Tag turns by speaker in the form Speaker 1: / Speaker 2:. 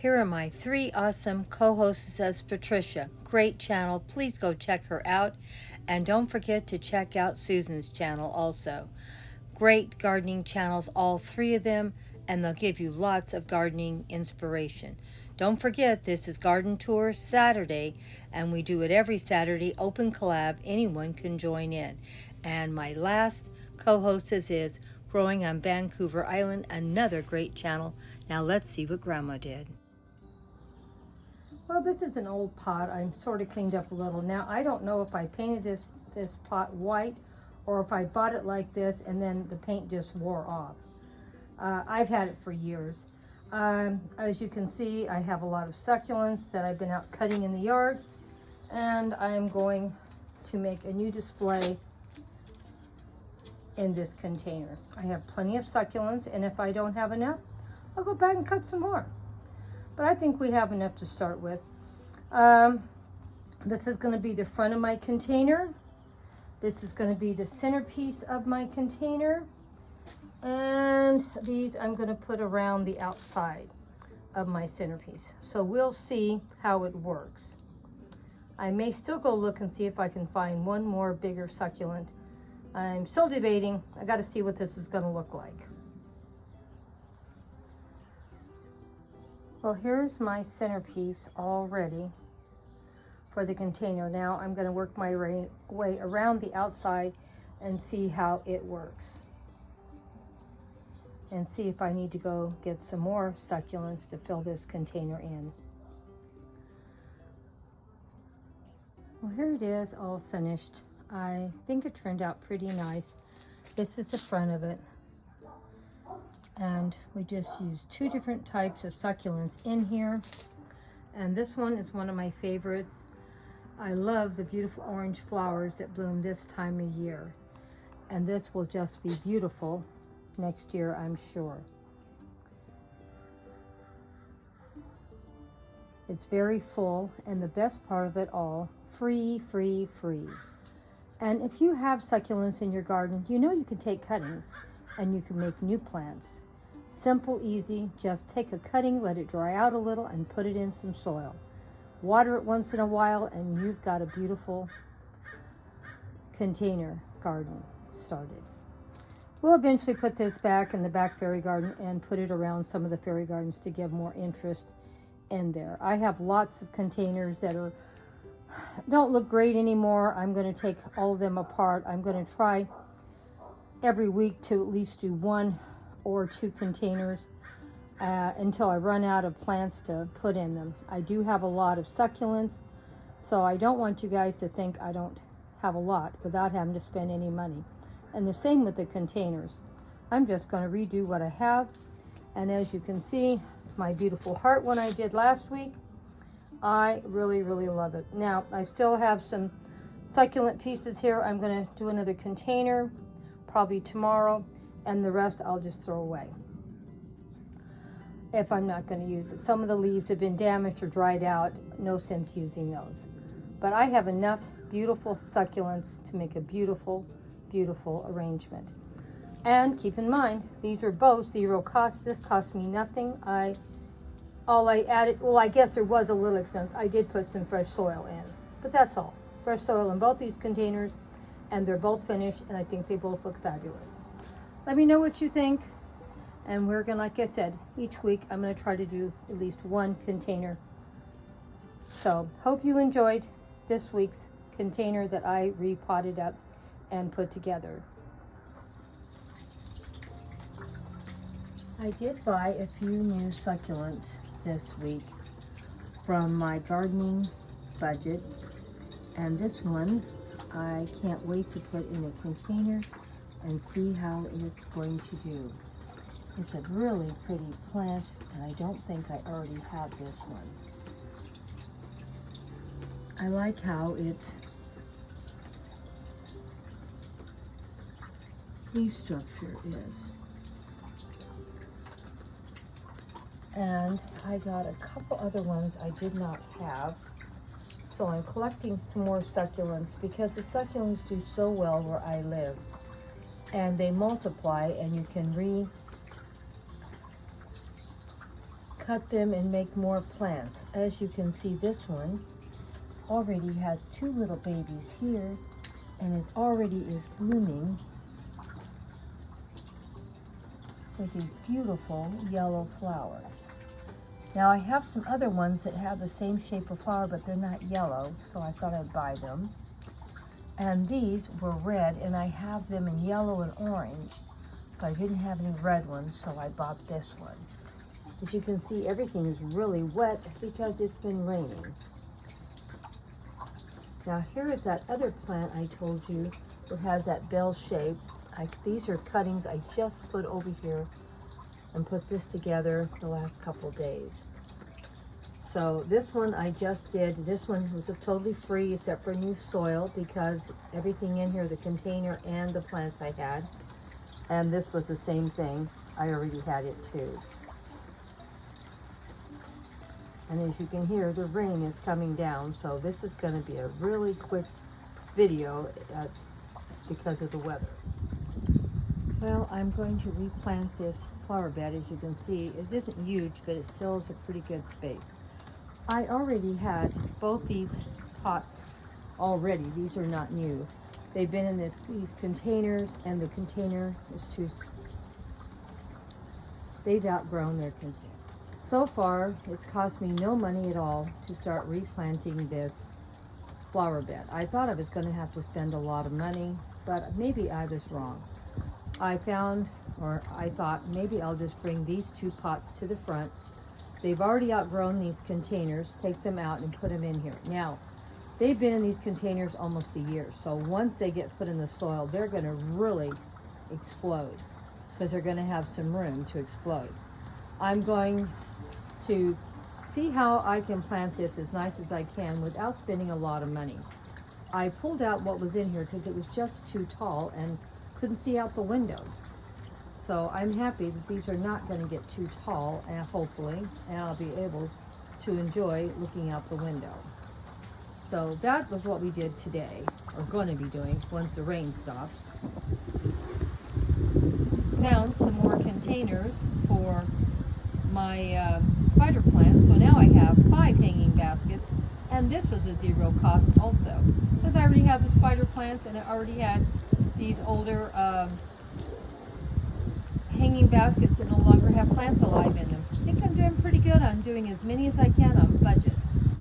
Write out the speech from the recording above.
Speaker 1: Here are my 3 awesome co-hosts as Patricia. Great channel. Please go check her out. And don't forget to check out Susan's channel also. Great gardening channels, all 3 of them, and they'll give you lots of gardening inspiration. Don't forget, this is Garden Tour Saturday, and we do it every Saturday, open collab. Anyone can join in. And my last co-hostess is Growing on Vancouver Island, another great channel. Now let's see what Grandma did. Well, this is an old pot. I'm sort of cleaned up a little. Now, I don't know if I painted this pot white or if I bought it like this and then the paint just wore off. I've had it for years. As you can see, I have a lot of succulents that I've been out cutting in the yard, and I'm going to make a new display in this container. I have plenty of succulents, and if I don't have enough, I'll go back and cut some more. But I think we have enough to start with. This is going to be the front of my container. This is going to be the centerpiece of my container. And these I'm going to put around the outside of my centerpiece. So we'll see how it works. I may still go look and see if I can find one more bigger succulent. I'm still debating. I got to see what this is going to look like. Well, here's my centerpiece all ready for the container. Now I'm going to work my way around the outside and see how it works. And see if I need to go get some more succulents to fill this container in. Well, here it is, all finished. I think it turned out pretty nice. This is the front of it. And we just used 2 different types of succulents in here. And this one is one of my favorites. I love the beautiful orange flowers that bloom this time of year. And this will just be beautiful next year, I'm sure. It's very full, and the best part of it all, free, free, free. And if you have succulents in your garden, you know you can take cuttings and you can make new plants. Simple, easy, just take a cutting, let it dry out a little, and put it in some soil. Water it once in a while, and you've got a beautiful container garden started. We'll eventually put this back in the back fairy garden and put it around some of the fairy gardens to give more interest in there. I have lots of containers that don't look great anymore. I'm going to take all of them apart. I'm going to try every week to at least do 1 or 2 containers until I run out of plants to put in them. I do have a lot of succulents, so I don't want you guys to think I don't have a lot without having to spend any money. And the same with the containers. I'm just going to redo what I have. And as you can see, my beautiful heart one I did last week, I really, really love it. Now, I still have some succulent pieces here. I'm going to do another container probably tomorrow, and the rest I'll just throw away if I'm not going to use it. Some of the leaves have been damaged or dried out. No sense using those. But I have enough beautiful succulents to make a beautiful, beautiful arrangement. And keep in mind, these are both 0 cost. This cost me nothing. All I added, well, I guess there was a little expense. I did put some fresh soil in, but that's all. Fresh soil in both these containers, and they're both finished, and I think they both look fabulous. Let me know what you think, and we're gonna, like I said, each week I'm gonna try to do at least 1 container. So hope you enjoyed this week's container that I repotted up and put together. I did buy a few new succulents this week from my gardening budget, and this one I can't wait to put in a container and see how it's going to do. It's a really pretty plant, and I don't think I already have this one. I like how its leaf structure is. And I got a couple other ones I did not have. So I'm collecting some more succulents because the succulents do so well where I live. And they multiply, and you can cut them and make more plants. As you can see, this one already has 2 little babies here, and it already is blooming with these beautiful yellow flowers. Now I have some other ones that have the same shape of flower, but they're not yellow, so I thought I'd buy them. And these were red, and I have them in yellow and orange, but I didn't have any red ones, so I bought this one. As you can see, everything is really wet because it's been raining. Now here is that other plant I told you that has that bell shape. These are cuttings I just put over here and put this together the last couple days. So this one I just did. This one was totally free except for new soil because everything in here, the container and the plants I had. And this was the same thing. I already had it too. And as you can hear, the rain is coming down, so this is going to be a really quick video because of the weather. Well, I'm going to replant this flower bed. As you can see, it isn't huge, but it still is a pretty good space. I already had both these pots already. These are not new. They've been in these containers, and the container is they've outgrown their container. So far, it's cost me no money at all to start replanting this flower bed. I thought I was going to have to spend a lot of money, but maybe I was wrong. I thought maybe I'll just bring these 2 pots to the front. They've already outgrown these containers. Take them out and put them in here. Now, they've been in these containers almost a year, so once they get put in the soil, they're going to really explode because they're going to have some room to explode. I'm going to see how I can plant this as nice as I can without spending a lot of money. I pulled out what was in here because it was just too tall and couldn't see out the windows. So I'm happy that these are not going to get too tall, and hopefully, and I'll be able to enjoy looking out the window. So that was what we did today, or going to be doing once the rain stops. Found some more containers for my spider plants, so now I have 5 hanging baskets, and this was a 0 cost also, because I already have the spider plants and I already had these older hanging baskets that no longer have plants alive in them. I think I'm doing pretty good on doing as many as I can on budget.